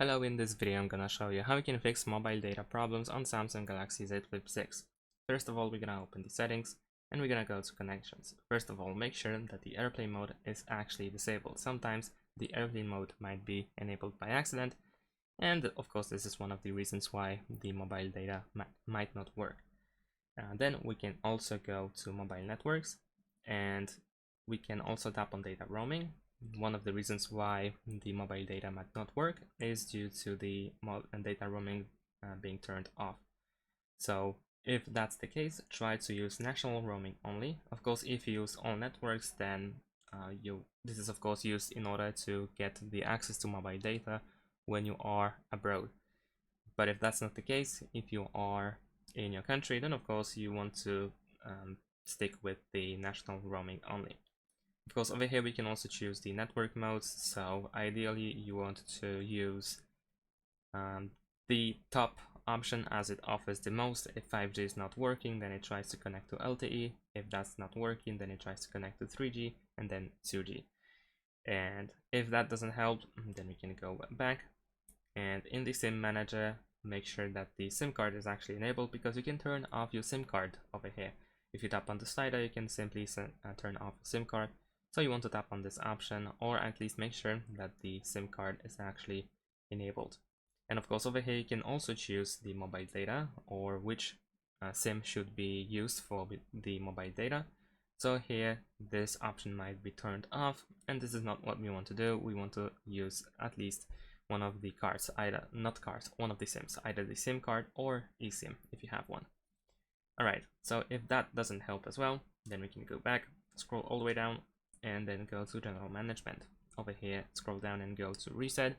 Hello, in this video I'm gonna show you how you can fix mobile data problems on Samsung Galaxy Z Flip 6. First of all, we're gonna open the settings and we're gonna go to connections. First of all, make sure that the airplane mode is actually disabled. Sometimes the airplane mode might be enabled by accident, and of course this is one of the reasons why the mobile data might not work. Then we can also go to mobile networks and we can also tap on data roaming. One of the reasons why the mobile data might not work is due to the data roaming being turned off. So if that's the case, try to use national roaming only. Of course, if you use all networks, then this is of course used in order to get the access to mobile data when you are abroad. But if that's not the case, if you are in your country, then of course you want to stick with the national roaming only. Of course, over here we can also choose the network modes. So ideally you want to use the top option, as it offers the most. If 5G is not working, then it tries to connect to LTE. If that's not working, then it tries to connect to 3G and then 2G. And if that doesn't help, then we can go back, and in the SIM manager, make sure that the SIM card is actually enabled, because you can turn off your SIM card over here. If you tap on the slider, you can simply turn off the SIM card. So you want to tap on this option, or at least make sure that the SIM card is actually enabled. And of course over here you can also choose the mobile data, or which SIM should be used for the mobile data. So here this option might be turned off, and this is not what we want to do. We want to use at least one of the cards, one of the SIMs, either the SIM card or eSIM if you have one. Alright, so if that doesn't help as well, then we can go back, scroll all the way down, and then go to general management. Over here, scroll down and go to reset.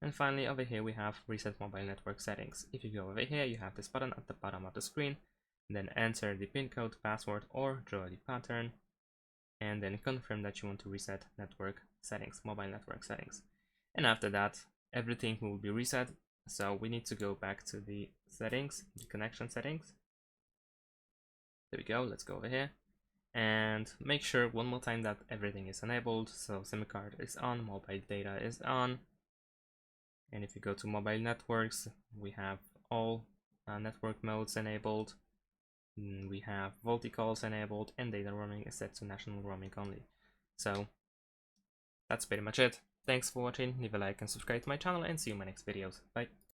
And finally over here we have reset mobile network settings. If you go over here, you have this button at the bottom of the screen. Then enter the pin code, password, or draw the pattern, and then confirm that you want to reset network settings, mobile network settings. And after that, everything will be reset. So we need to go back to the settings, the connection settings. There we go. Let's go over here and make sure one more time that everything is enabled. So SIM card is on, mobile data is on, and if you go to mobile networks, we have all network modes enabled. We have VoLTE calls enabled, and data roaming is set to national roaming only. So that's pretty much it. Thanks for watching, leave a like and subscribe to my channel, and see you in my next videos. Bye.